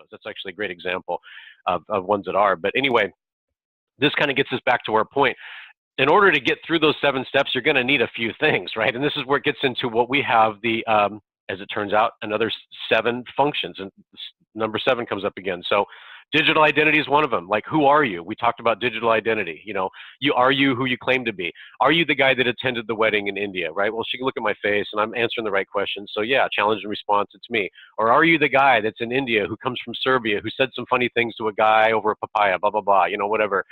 those. That's actually a great example of ones that are. But anyway, this kind of gets us back to our point. In order to get through those 7 steps, you're going to need a few things, right? And this is where it gets into what we have, the as it turns out, another 7 functions, and number 7 comes up again. So digital identity is one of them. Like, who are you? We talked about digital identity. You know, are you who you claim to be? Are you the guy that attended the wedding in India, right? Well, she can look at my face and I'm answering the right questions. So yeah, challenge and response, it's me. Or are you the guy that's in India who comes from Serbia, who said some funny things to a guy over a papaya, blah, blah, blah, you know, whatever.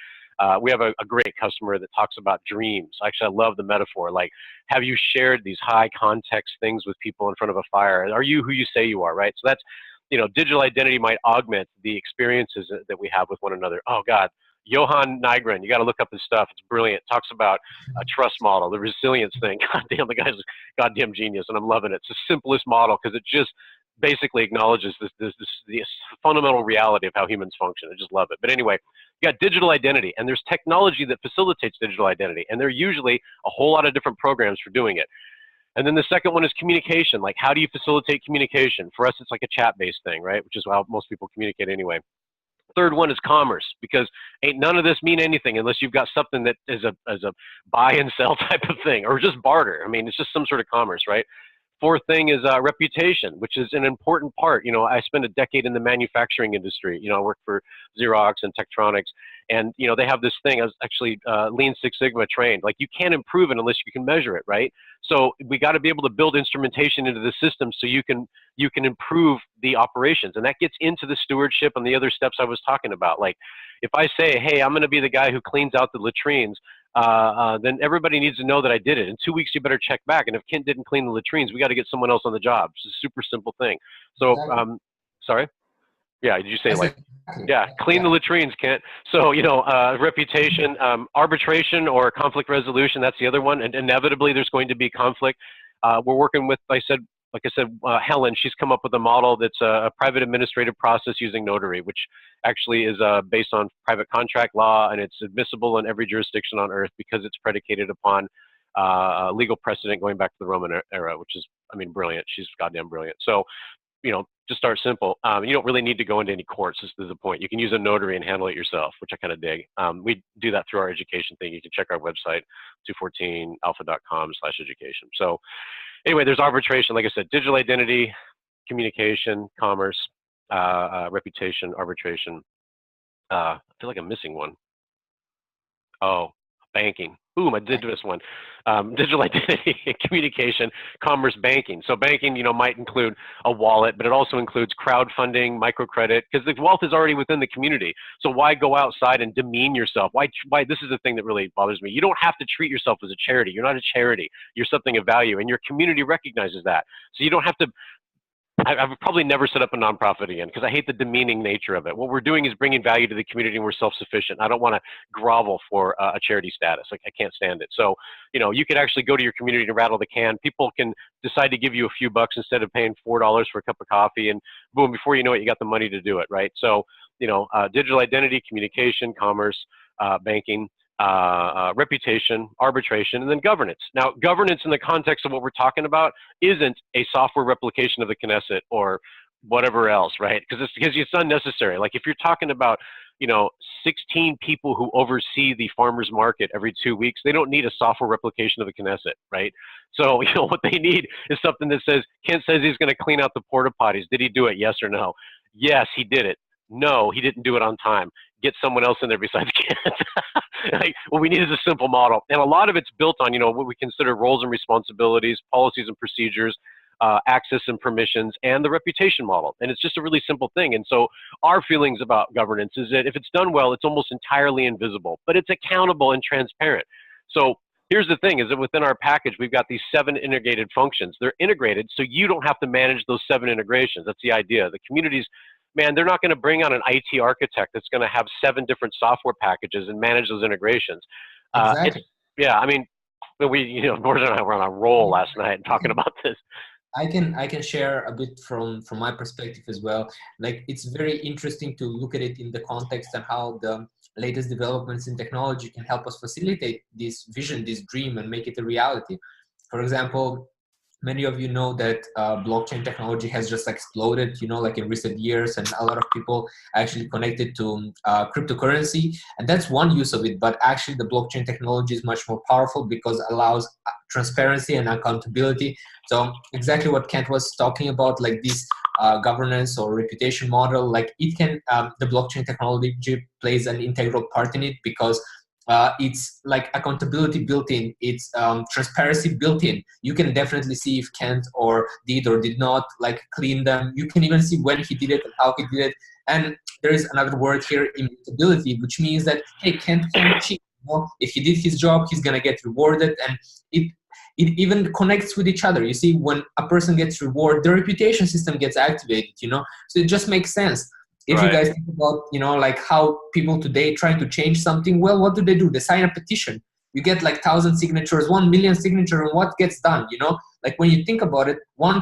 We have a great customer that talks about dreams. Actually, I love the metaphor. Like, have you shared these high context things with people in front of a fire? Are you who you say you are, right? So that's, you know, digital identity might augment the experiences that we have with one another. Oh God, Johan Nygren, you got to look up his stuff. It's brilliant. Talks about a trust model, the resilience thing. God damn, the guy's a goddamn genius, and I'm loving it. It's the simplest model because it just basically acknowledges this fundamental reality of how humans function. I just love it. But anyway, you got digital identity, and there's technology that facilitates digital identity, and there are usually a whole lot of different programs for doing it. And then the second one is communication. Like, how do you facilitate communication? For us, it's like a chat-based thing, right? Which is how most people communicate anyway. Third one is commerce, because ain't none of this mean anything unless you've got something that is a buy and sell type of thing, or just barter. I mean, it's just some sort of commerce, right? Fourth thing is reputation, which is an important part. You know, I spent a decade in the manufacturing industry. You know, I worked for Xerox and Tektronix, and you know, they have this thing. I was actually Lean Six Sigma trained. Like, you can't improve it unless you can measure it, right? So we got to be able to build instrumentation into the system so you can improve the operations, and that gets into the stewardship and the other steps I was talking about. Like, if I say, hey, I'm going to be the guy who cleans out the latrines, then everybody needs to know that I did it. In 2 weeks, you better check back. And if Kent didn't clean the latrines, we got to get someone else on the job. It's a super simple thing. So, sorry? Yeah, did you say like, yeah, clean the latrines, Kent. So, you know, reputation, arbitration or conflict resolution, that's the other one. And inevitably, there's going to be conflict. We're working with, like I said, Helen, she's come up with a model that's a private administrative process using notary, which actually is based on private contract law, and it's admissible in every jurisdiction on earth because it's predicated upon legal precedent going back to the Roman era, which is, I mean, brilliant. She's goddamn brilliant. So, you know, to start simple, you don't really need to go into any courts. This is the point. You can use a notary and handle it yourself, which I kind of dig. We do that through our education thing. You can check our website, 214alpha.com/education. So anyway, there's arbitration. Like I said, digital identity, communication, commerce, reputation, arbitration. I feel like I'm missing one. Oh, banking. Boom, I did this one. Digital identity, communication, commerce, banking. So banking, you know, might include a wallet, but it also includes crowdfunding, microcredit, because the wealth is already within the community. So why go outside and demean yourself? Why? This is the thing that really bothers me. You don't have to treat yourself as a charity. You're not a charity. You're something of value, and your community recognizes that. So you don't have to. I've probably never set up a nonprofit again because I hate the demeaning nature of it. What we're doing is bringing value to the community, and we're self-sufficient. I don't want to grovel for a charity status. Like, I can't stand it. So, you know, you could actually go to your community and rattle the can. People can decide to give you a few bucks instead of paying $4 for a cup of coffee, and boom, before you know it, you got the money to do it, right? So, you know, digital identity, communication, commerce, banking, reputation, arbitration, and then governance. Now, governance in the context of what we're talking about isn't a software replication of the Knesset or whatever else, right? Because it's unnecessary. Like, if you're talking about, you know, 16 people who oversee the farmers market every 2 weeks, they don't need a software replication of the Knesset, right? So, you know, what they need is something that says, Kent says he's going to clean out the porta potties. Did he do it? Yes or no? Yes, he did it. No, he didn't do it on time. Get someone else in there besides Kent. Like, what we need is a simple model. And a lot of it's built on, you know, what we consider roles and responsibilities, policies and procedures, access and permissions, and the reputation model. And it's just a really simple thing. And so our feelings about governance is that if it's done well, it's almost entirely invisible, but it's accountable and transparent. So here's the thing, is that within our package, we've got these 7 integrated functions. They're integrated, so you don't have to manage those 7 integrations. That's the idea. The communities, man, they're not going to bring on an IT architect that's going to have 7 different software packages and manage those integrations. Exactly. Yeah, I mean, you know, Gordon and I were on a roll last night talking about this. I can share a bit from my perspective as well. Like, it's very interesting to look at it in the context and how the latest developments in technology can help us facilitate this vision, this dream, and make it a reality. For example, many of you know that blockchain technology has just exploded, like in recent years, and a lot of people actually connected to cryptocurrency, and that's one use of it. But actually, the blockchain technology is much more powerful because it allows transparency and accountability. So exactly what Kent was talking about, like this governance or reputation model, like it can, the blockchain technology plays an integral part in it because it's like accountability built in, it's transparency built in. You can definitely see if Kent or did not like clean them. You can even see when he did it and how he did it. And there is another word here, immutability, which means that, hey, Kent can't cheat. If he did his job, he's gonna get rewarded, and it even connects with each other. You see, when a person gets rewarded, the reputation system gets activated. So it just makes sense. If you guys think about, like how people today trying to change something, well, what do? They sign a petition. You get like 1,000 signatures, 1 million signatures, and what gets done? Like when you think about it, 1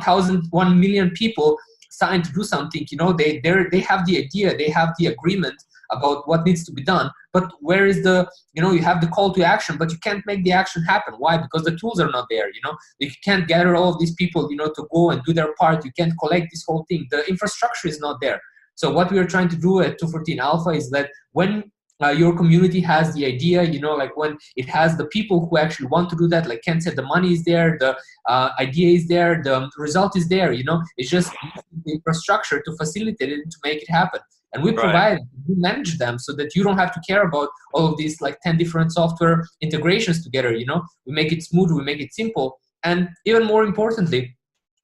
million people signed to do something. They have the idea, they have the agreement about what needs to be done. But where is the, you have the call to action, but you can't make the action happen. Why? Because the tools are not there. You can't gather all of these people, to go and do their part. You can't collect this whole thing. The infrastructure is not there. So what we are trying to do at 214 Alpha is that when your community has the idea, like when it has the people who actually want to do that, like Ken said, the money is there, the idea is there, the result is there, it's just the infrastructure to facilitate it and to make it happen. And we provide, we manage them so that you don't have to care about all of these like 10 different software integrations together, we make it smooth, we make it simple. And even more importantly,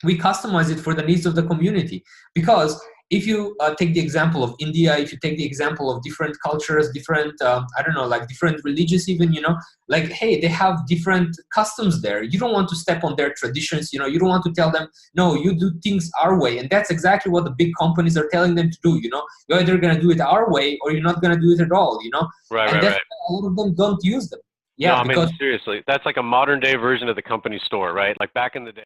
we customize it for the needs of the community. Because if you take the example of India, if you take the example of different cultures, different, like different religions even, like, hey, they have different customs there. You don't want to step on their traditions, you don't want to tell them, no, you do things our way. And that's exactly what the big companies are telling them to do, You're either going to do it our way or you're not going to do it at all, Right. A lot of them don't use them. Yeah, no, I mean, seriously, that's like a modern day version of the company store, right? Like back in the day.